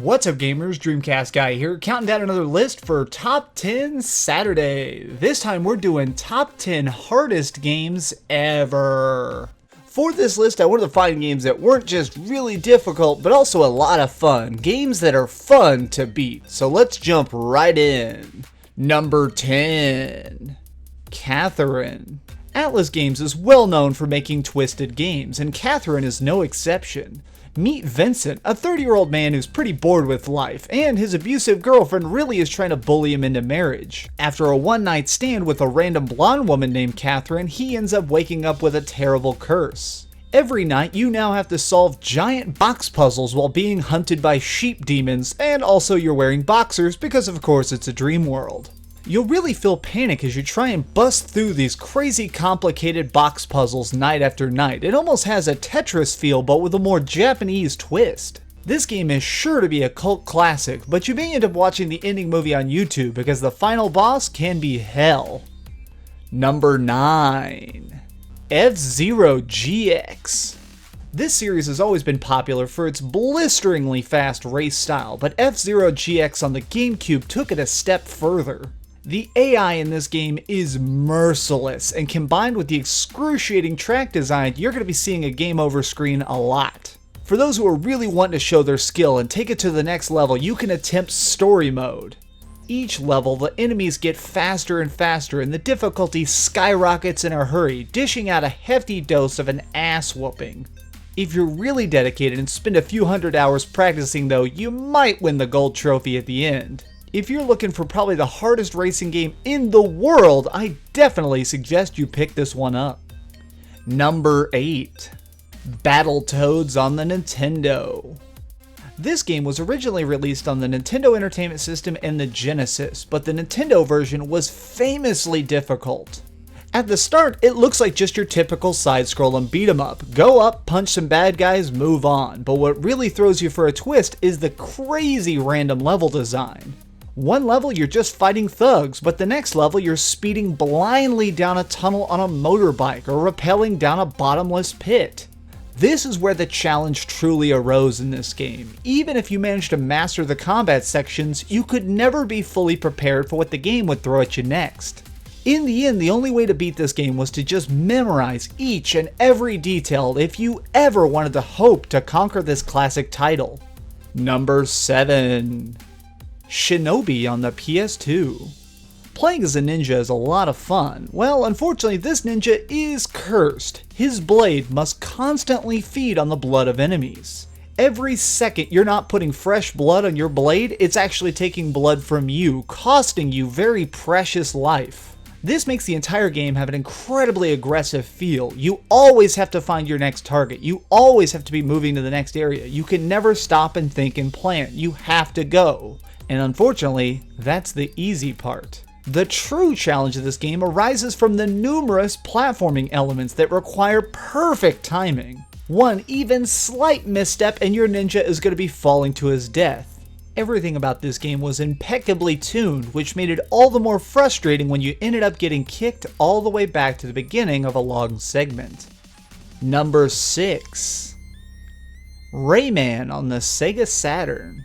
What's up gamers, DreamcastGuy here, counting down another list for Top 10 Saturday. This time we're doing Top 10 Hardest Games Ever. For this list I wanted to find games that weren't just really difficult, but also a lot of fun. Games that are fun to beat. So let's jump right in. Number 10. Catherine. ATLUS Games is well known for making twisted games, and Catherine is no exception. Meet Vincent, a 30-year-old man who's pretty bored with life, and his abusive girlfriend really is trying to bully him into marriage. After a one-night stand with a random blonde woman named Catherine, he ends up waking up with a terrible curse. Every night, you now have to solve giant box puzzles while being hunted by sheep demons, and also you're wearing boxers because of course it's a dream world. You'll really feel panic as you try and bust through these crazy complicated box puzzles night after night. It almost has a Tetris feel, but with a more Japanese twist. This game is sure to be a cult classic, but you may end up watching the ending movie on YouTube because the final boss can be hell. Number 9. F-Zero GX. This series has always been popular for its blisteringly fast race style, but F-Zero GX on the Gamecube took it a step further. The AI in this game is merciless, and combined with the excruciating track design, you're going to be seeing a game over screen a lot. For those who are really wanting to show their skill and take it to the next level, you can attempt story mode. Each level, the enemies get faster and faster, and the difficulty skyrockets in a hurry, dishing out a hefty dose of an ass whooping. If you're really dedicated and spend a few hundred hours practicing though, you might win the gold trophy at the end. If you're looking for probably the hardest racing game in the world, I definitely suggest you pick this one up. Number 8. Battletoads on the Nintendo. This game was originally released on the Nintendo Entertainment System and the Genesis, but the Nintendo version was famously difficult. At the start, it looks like just your typical side-scrolling beat-em-up. Go up, punch some bad guys, move on. But what really throws you for a twist is the crazy random level design. One level you're just fighting thugs, but the next level you're speeding blindly down a tunnel on a motorbike or rappelling down a bottomless pit. This is where the challenge truly arose in this game. Even if you managed to master the combat sections, you could never be fully prepared for what the game would throw at you next. In the end, the only way to beat this game was to just memorize each and every detail if you ever wanted to hope to conquer this classic title. Number 7. Shinobi on the PS2. Playing as a ninja is a lot of fun. Well, unfortunately, this ninja is cursed. His blade must constantly feed on the blood of enemies. Every second you're not putting fresh blood on your blade, it's actually taking blood from you, costing you very precious life. This makes the entire game have an incredibly aggressive feel. You always have to find your next target. You always have to be moving to the next area. You can never stop and think and plan. You have to go. And unfortunately, that's the easy part. The true challenge of this game arises from the numerous platforming elements that require perfect timing. One even slight misstep and your ninja is going to be falling to his death. Everything about this game was impeccably tuned, which made it all the more frustrating when you ended up getting kicked all the way back to the beginning of a long segment. Number 6. Rayman on the Sega Saturn.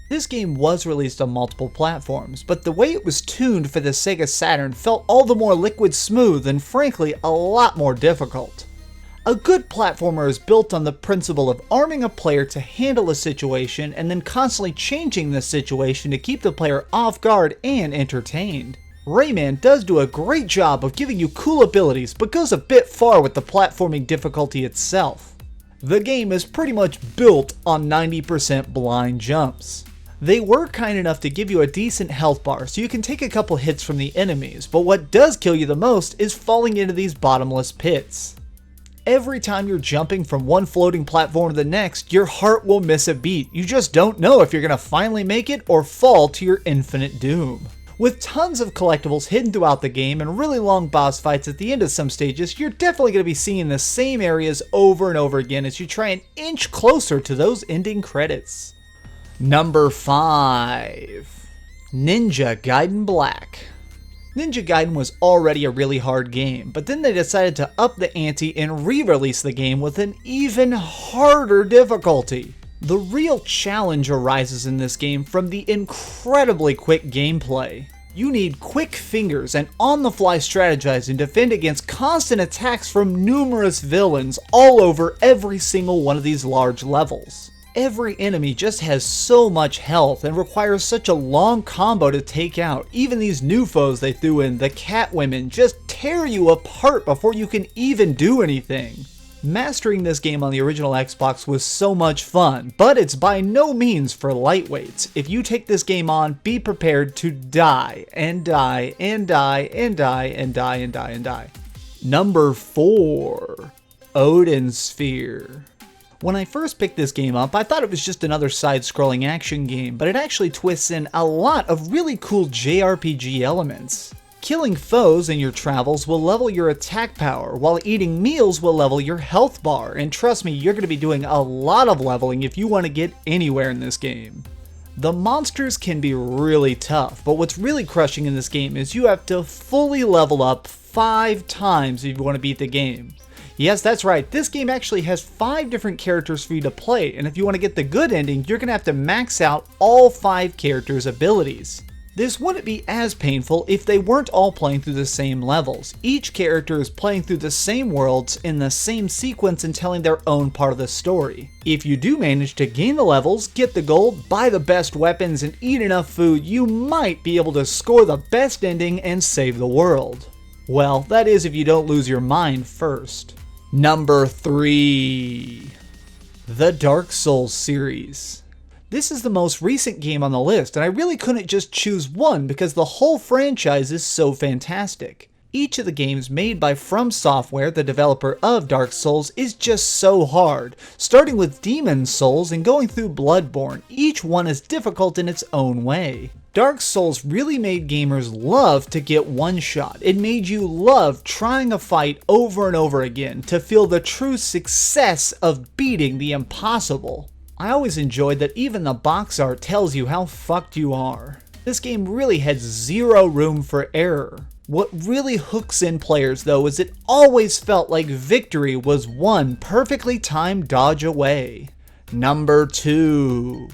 This game was released on multiple platforms, but the way it was tuned for the Sega Saturn felt all the more liquid smooth and frankly a lot more difficult. A good platformer is built on the principle of arming a player to handle a situation and then constantly changing the situation to keep the player off guard and entertained. Rayman does do a great job of giving you cool abilities, but goes a bit far with the platforming difficulty itself. The game is pretty much built on 90% blind jumps. They were kind enough to give you a decent health bar so you can take a couple hits from the enemies, but what does kill you the most is falling into these bottomless pits. Every time you're jumping from one floating platform to the next, your heart will miss a beat. You just don't know if you're going to finally make it or fall to your infinite doom. With tons of collectibles hidden throughout the game and really long boss fights at the end of some stages, you're definitely going to be seeing the same areas over and over again as you try and inch closer to those ending credits. Number 5. Ninja Gaiden Black. Ninja Gaiden was already a really hard game, but then they decided to up the ante and re-release the game with an even harder difficulty. The real challenge arises in this game from the incredibly quick gameplay. You need quick fingers and on-the-fly strategizing to defend against constant attacks from numerous villains all over every single one of these large levels. Every enemy just has so much health and requires such a long combo to take out. Even these new foes they threw in, the cat women, just tear you apart before you can even do anything. Mastering this game on the original Xbox was so much fun, but it's by no means for lightweights. If you take this game on, be prepared to die, and die, and die, and die, and die, and die, and die. Number 4. Odin Sphere. When I first picked this game up, I thought it was just another side-scrolling action game, but it actually twists in a lot of really cool JRPG elements. Killing foes in your travels will level your attack power, while eating meals will level your health bar, and trust me, you're going to be doing a lot of leveling if you want to get anywhere in this game. The monsters can be really tough, but what's really crushing in this game is you have to fully level up 5 times if you want to beat the game. Yes, that's right, this game actually has 5 different characters for you to play, and if you want to get the good ending, you're going to have to max out all 5 characters' abilities. This wouldn't be as painful if they weren't all playing through the same levels. Each character is playing through the same worlds in the same sequence and telling their own part of the story. If you do manage to gain the levels, get the gold, buy the best weapons, and eat enough food, you might be able to score the best ending and save the world. Well, that is if you don't lose your mind first. Number 3. The Dark Souls series. This is the most recent game on the list, and I really couldn't just choose one because the whole franchise is so fantastic. Each of the games made by From Software, the developer of Dark Souls, is just so hard. Starting with Demon Souls and going through Bloodborne, each one is difficult in its own way. Dark Souls really made gamers love to get one shot. It made you love trying a fight over and over again to feel the true success of beating the impossible. I always enjoyed that even the box art tells you how fucked you are. This game really had zero room for error. What really hooks in players though is it always felt like victory was one perfectly timed dodge away. Number 2.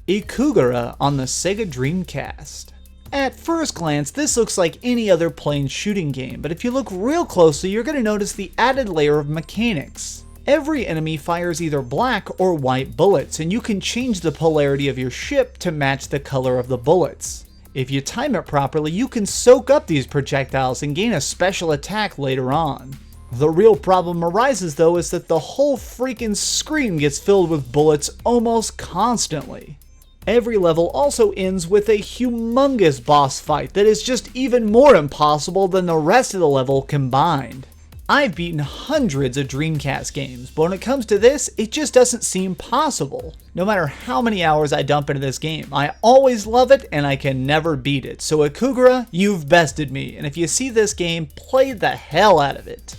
Ikugara on the Sega Dreamcast. At first glance, this looks like any other plain shooting game, but if you look real closely, you're going to notice the added layer of mechanics. Every enemy fires either black or white bullets, and you can change the polarity of your ship to match the color of the bullets. If you time it properly, you can soak up these projectiles and gain a special attack later on. The real problem arises though is that the whole freaking screen gets filled with bullets almost constantly. Every level also ends with a humongous boss fight that is just even more impossible than the rest of the level combined. I've beaten hundreds of Dreamcast games, but when it comes to this, it just doesn't seem possible. No matter how many hours I dump into this game, I always love it and I can never beat it. So Ikugara, you've bested me, and if you see this game, play the hell out of it.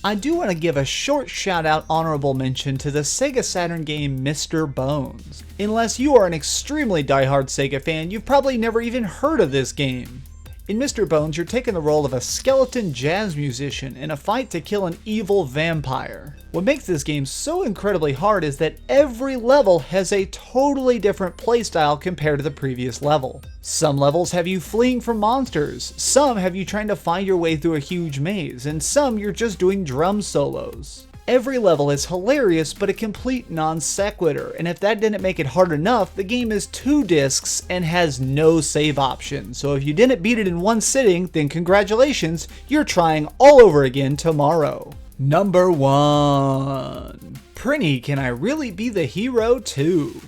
I do want to give a short shout out honorable mention to the Sega Saturn game Mr. Bones. Unless you are an extremely diehard Sega fan, you've probably never even heard of this game. In Mr. Bones, you're taking the role of a skeleton jazz musician in a fight to kill an evil vampire. What makes this game so incredibly hard is that every level has a totally different playstyle compared to the previous level. Some levels have you fleeing from monsters, some have you trying to find your way through a huge maze, and some you're just doing drum solos. Every level is hilarious but a complete non sequitur, and if that didn't make it hard enough, the game is 2 discs and has no save option, so if you didn't beat it in one sitting, then congratulations, you're trying all over again tomorrow. Number 1. Prinny, Can I Really Be the Hero 2?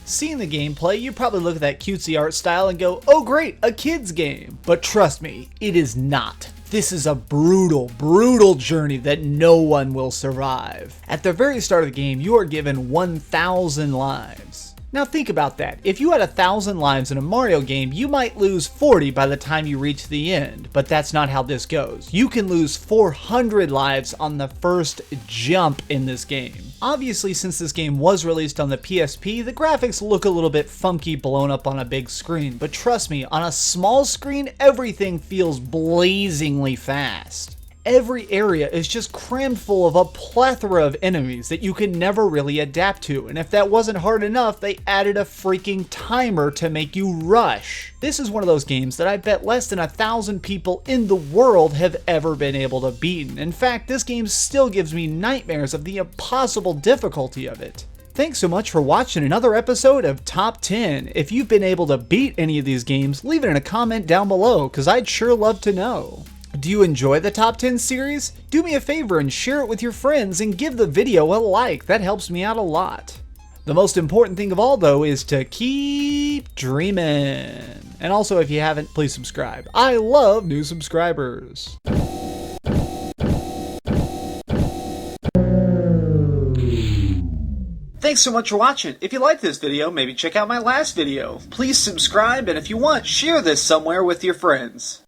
Seeing the gameplay, you probably look at that cutesy art style and go, oh great, a kid's game. But trust me, it is not. This is a brutal, brutal journey that no one will survive. At the very start of the game, you are given 1,000 lives. Now think about that. If you had 1,000 lives in a Mario game, you might lose 40 by the time you reach the end, but that's not how this goes. You can lose 400 lives on the first jump in this game. Obviously, since this game was released on the PSP, the graphics look a little bit funky blown up on a big screen, but trust me, on a small screen, everything feels blazingly fast. Every area is just crammed full of a plethora of enemies that you can never really adapt to, and if that wasn't hard enough, they added a freaking timer to make you rush. This is one of those games that I bet less than 1,000 people in the world have ever been able to beat. In fact, this game still gives me nightmares of the impossible difficulty of it. Thanks so much for watching another episode of Top 10. If you've been able to beat any of these games, leave it in a comment down below, because I'd sure love to know. Do you enjoy the Top 10 series? Do me a favor and share it with your friends and give the video a like, that helps me out a lot. The most important thing of all though is to keep dreaming. And also if you haven't, please subscribe. I love new subscribers. Thanks so much for watching. If you like this video, maybe check out my last video. Please subscribe, and if you want, share this somewhere with your friends.